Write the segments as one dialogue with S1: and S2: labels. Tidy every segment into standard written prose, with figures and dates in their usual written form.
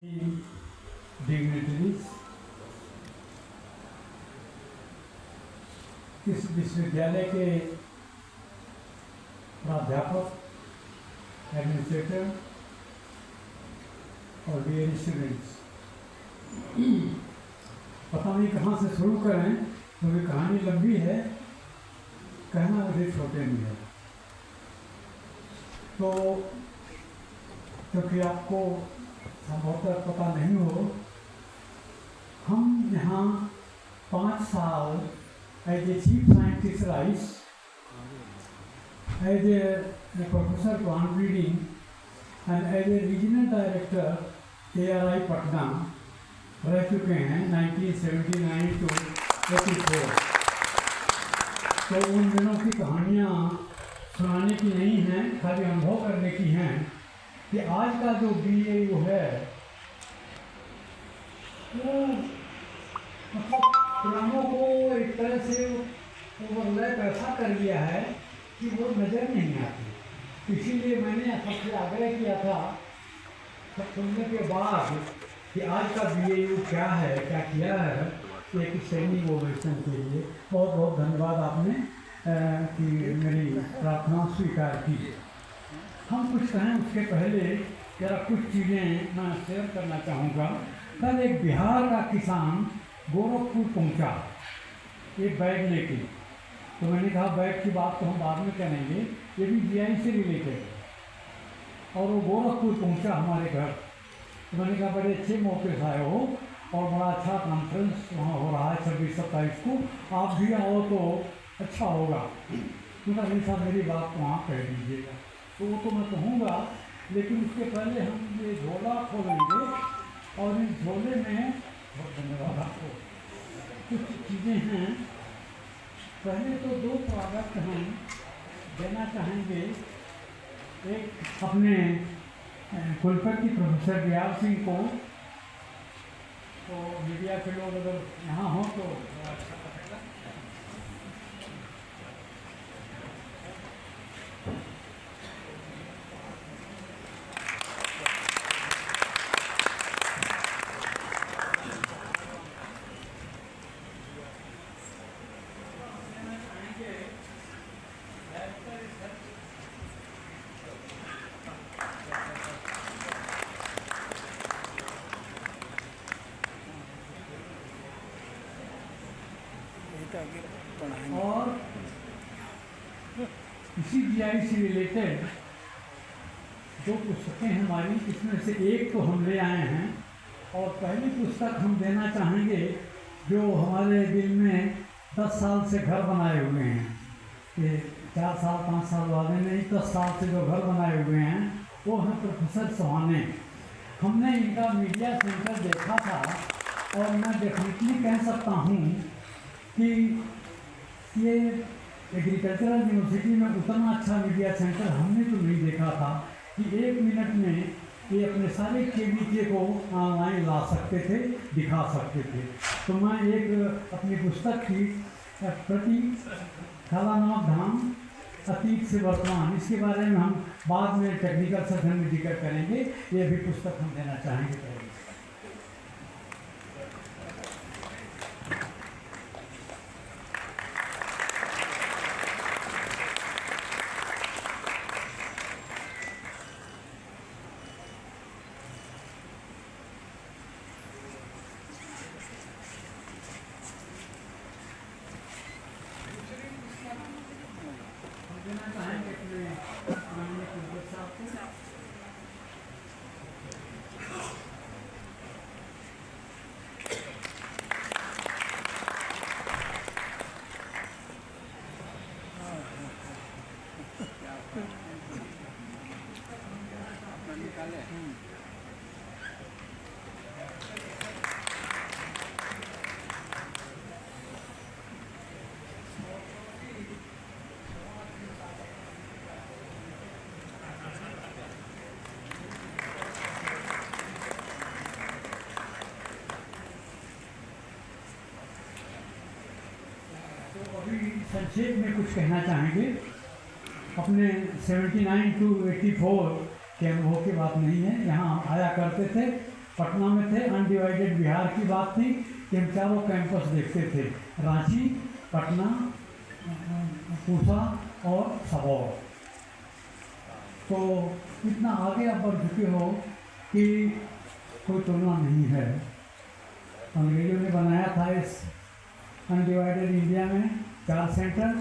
S1: Dignitaries, इस विश्वविद्यालय के प्राध्यापक, एडमिनिस्ट्रेटर और डियर स्टूडेंट्स, पता नहीं कहाँ से शुरू करें क्योंकि कहानी लंबी है, कहना मुझे छोटे नहीं है। तो क्योंकि आपको संभवतः पता नहीं हो, हम यहाँ 5 साल as a chief scientist rice, as a professor plant breeding and as a regional director ARI Patna रह चुके हैं 1979 to 84। तो उन दिनों की कहानियाँ सुनाने की नहीं हैं, खाली अनुभव करने की हैं कि आज का जो BAU है वो मतलब पुरानों को एक तरह से ओवरलैप ऐसा कर लिया है कि वो नज़र नहीं आती। इसीलिए मैंने सबसे आग्रह किया था सब सुनने के बाद कि आज का BAU क्या है, क्या किया है, एक स्टैंडिंग ओवेशन के लिए बहुत बहुत धन्यवाद आपने कि मेरी प्रार्थना स्वीकार की। हम कुछ कहें उसके पहले जरा कुछ चीज़ें मैं शेयर करना चाहूँगा। कल एक बिहार का किसान गोरखपुर पहुँचा एक बैग लेके, तो मैंने कहा बैग की बात तो हम बाद में करेंगे, ये भी GI से रिलेटेड। और वो गोरखपुर पहुँचा हमारे घर, तो मैंने कहा बड़े अच्छे मौके से आए हो और बड़ा अच्छा कॉन्फ्रेंस वहाँ हो रहा है 26-27 को, आप भी आओ तो अच्छा होगा। क्योंकि हमेशा मेरी बात वहाँ कह दीजिएगा। तो वो तो मैं कहूँगा, लेकिन उसके पहले हम ये झोला खोलेंगे और इस झोले में बहुत धन्यवाद आपको, कुछ चीज़ें हैं। पहले तो 2 प्रोडक्ट हम देना चाहेंगे। एक अपने कुलपति प्रोफेसर दयाल सिंह को, तो मीडिया के लोग अगर यहाँ हों तो अच्छा लगेगा। और इसी GI से रिलेटेड जो पुस्तकें हमारी, इसमें से एक तो हम ले आए हैं और पहली पुस्तक हम देना चाहेंगे जो हमारे दिल में 10 साल से घर बनाए हुए हैं, कि 4 साल 5 साल वाले नहीं, 10 साल से जो घर बनाए हुए हैं, वो हैं प्रोफेसर सोहाने। हमने इनका मीडिया सेंटर देखा था और मैं डेफिनेटली कह सकता हूँ कि ये एग्रीकल्चरल यूनिवर्सिटी में उतना अच्छा मीडिया सेंटर हमने तो नहीं देखा था कि 1 मिनट में ये अपने सारे KVK को ऑनलाइन ला सकते थे, दिखा सकते थे। तो मैं एक अपनी पुस्तक की प्रति कालानाथ धाम अतीत से वर्तमान, इसके बारे में हम बाद में टेक्निकल सेक्शन में जिक्र करेंगे। ये भी पुस्तक हम देना चाहेंगे पहले। संक्षेप में कुछ कहना चाहेंगे। अपने 79 to 84 के अनुभव की बात नहीं है। यहाँ आया करते थे पटना में थे, अनडिवाइडेड बिहार की बात थी कि हम चारों कैंपस देखते थे, रांची, पटना, पूसा और सबौर। तो इतना आगे आप बढ़ चुके हो कि कोई तुलना नहीं है। अंग्रेजों ने बनाया था इस अनडिवाइडेड इंडिया में 4 सेंटर,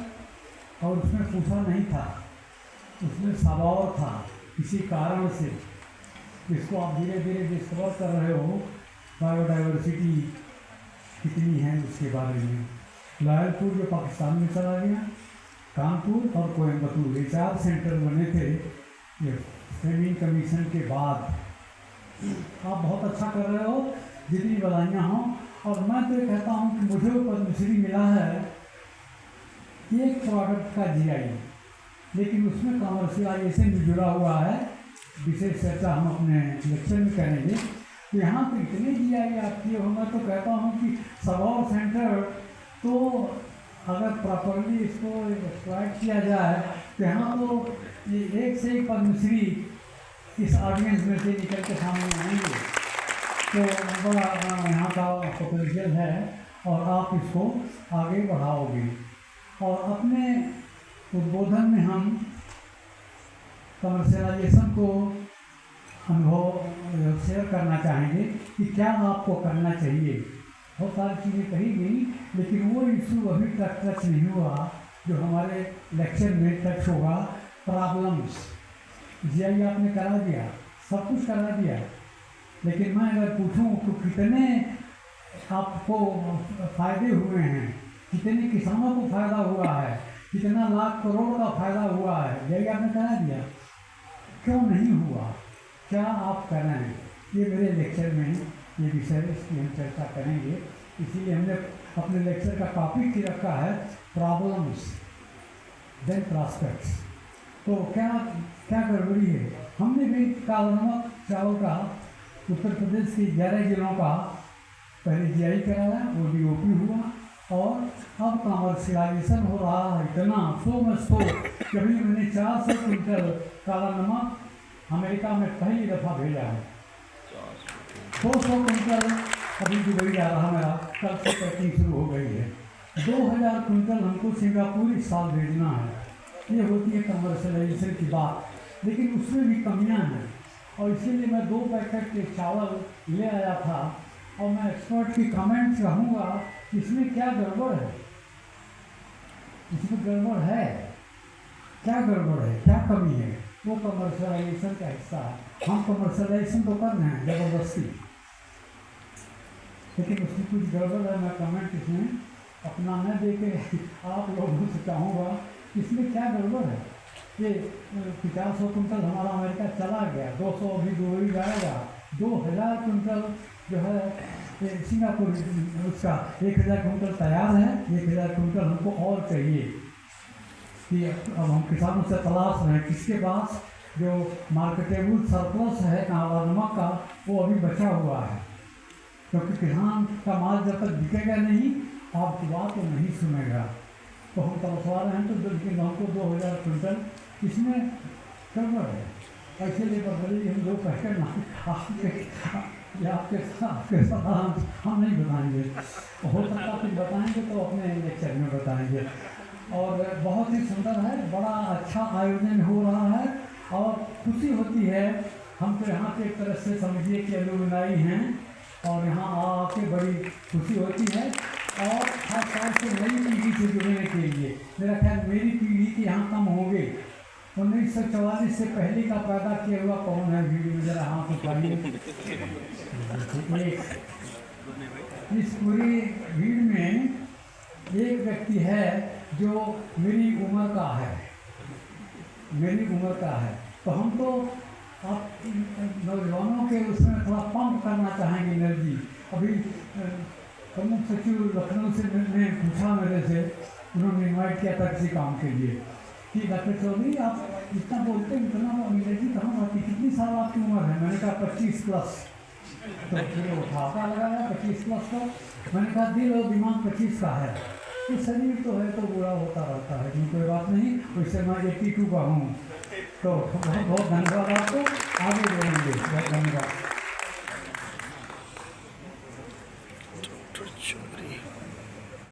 S1: और उसमें पूसा नहीं था, उसमें सबौर था। किसी कारण से इसको आप धीरे धीरे डिस्कवर कर रहे हो, बायोडाइवर्सिटी कितनी है उसके बारे में। लायलपुर जो पाकिस्तान में चला गया, कानपुर और कोयम्बतूर, ये 4 सेंटर बने थे ये फ्रेमिंग कमीशन के बाद। आप बहुत अच्छा कर रहे हो, जितनी बधाइयाँ हों। और मैं तो ये कहता हूँ कि मुझे पद्मश्री मिला है एक प्रोडक्ट का जीआई, लेकिन उसमें कमर्शियलाइजेशन भी जुड़ा हुआ है। विशेष चर्चा हम अपने लेक्चर में करेंगे। तो यहाँ तो इतने जीआई आप किए हो, मैं तो कहता हूँ कि सबौर सेंटर तो अगर प्रॉपरली इसको एक्सप्लॉइट किया जाए तो यहाँ तो ये एक से एक पद्मश्री इस ऑडियंस में से निकल के सामने आएंगे। तो बड़ा यहाँ का पोटेंशियल है और आप इसको आगे बढ़ाओगे। और अपने उद्बोधन में हम कमर्शियलाइजेशन को अनुभव शेयर करना चाहेंगे कि क्या आपको करना चाहिए। बहुत सारी चीज़ें कही गई, लेकिन वो इशू अभी तक टच नहीं हुआ जो हमारे लेक्चर में टच होगा। प्रॉब्लम्स जीआई आपने करा दिया, सब कुछ करा दिया, लेकिन मैं अगर पूछूं तो कितने आपको फ़ायदे हुए हैं, कितने किसानों को फ़ायदा हुआ है, कितना लाख करोड़ का फ़ायदा हुआ है, यही आपने करा दिया। क्यों नहीं हुआ, क्या आप कर रहे हैं, ये मेरे लेक्चर में ये विषय इसकी हम चर्चा करेंगे। इसीलिए हमने अपने लेक्चर का टॉपिक ही रखा है प्रॉब्लम्स देन प्रॉस्पेक्ट्स। तो क्या क्या गड़बड़ी है। हमने भी काला नमक चावल का उत्तर प्रदेश के 11 जिलों का पहले जीआई कराया, वो डीओपी हुआ, और अब कमर्शियलाइजेशन हो रहा है। इतना सो मच तो कभी मैंने 400 क्विंटल काला नमक अमेरिका में पहली दफ़ा भेजा है। 200 क्विंटल अभी दुबई जा रहा मेरा, कल से पैकिंग शुरू हो गई है। 2000 क्विंटल हमको सिंगापुर इस साल भेजना है। ये होती है कमर्शियलाइजेशन की बात, लेकिन उसमें भी कमियां हैं। और इसीलिए मैं 2 पैकेट के चावल ले आया था, और मैं एक्सपर्ट की कमेंट चाहूँगा इसमें क्या गड़बड़ है, इसमें गड़बड़ है, क्या गड़बड़ है, क्या कमी है। वो कमर्शियलाइजेशन का हिस्सा है। हम कमर्शियलाइजेशन तो कर रहे हैं ज़बरदस्ती, लेकिन उसमें कुछ गड़बड़ है। मैं कमेंट इसमें अपना न दे के आप लोगों से चाहूँगा इसमें क्या गड़बड़ है। ये 50 क्विंटल हमारा अमेरिका चला गया, 200 अभी दुबई जाएगा, 2000 क्विंटल जो है सिंगापुर, उसका 1000 क्विंटल तैयार है, 1000 क्विंटल हमको और चाहिए। कि अब हम किसानों से तलाश रहे हैं किसके पास जो मार्केटेबल सरप्लस है काला नमक का, वो अभी बचा हुआ है। क्योंकि किसान का माल जब तक बिकेगा नहीं, आपकी बात वो नहीं सुनेगा। तो हम तलसवा रहे हैं, तो लेकिन हमको 2000 क्विंटल इसमें गड़बड़ है। ऐसे लेबर बड़ी हम 2 पैकेट आपके साथ हम नहीं बताएंगे, हो सकता कुछ बताएंगे तो अपने लेक्चर में बताएंगे। और बहुत ही सुंदर है, बड़ा अच्छा आयोजन हो रहा है और खुशी होती है। हम तो यहाँ के एक तरह से समझिए कि एलुमनाई हैं, और यहाँ आके बड़ी खुशी होती है। और खास तौर से नई पीढ़ी से जुड़ने के लिए, मेरा ख्याल मेरी पीढ़ी के यहाँ कम होंगे। 1944 से पहले का पैदा किया हुआ कौन है भीड़ में, जरा हाथ उठाइए। इस पूरी भीड़ में एक व्यक्ति है जो मेरी उम्र का है, मेरी उम्र का है। तो हम तो आप नौजवानों के उसमें थोड़ा पंप करना चाहेंगे एनर्जी। अभी प्रमुख सचिव लखनऊ से ने पूछा मेरे से, उन्होंने इनवाइट किया था किसी काम के लिए कि डॉक्टर चौधरी आप इतना बोलते हैं, इतना अंग्रेजी कहाँ आती, कितनी साल आपकी उम्र है। मैंने कहा 25 प्लस। तो फिर वो ठाका लगाया 25 प्लस का। मैंने कहा दिल और दिमाग 25 का है, तो शरीर तो है तो बुरा होता रहता है, कोई बात नहीं। वैसे मैं 82 का हूँ। तो बहुत बहुत धन्यवाद आपको, आगे बढ़ेंगे। बहुत धन्यवाद।
S2: ट्रैक्टर चोरी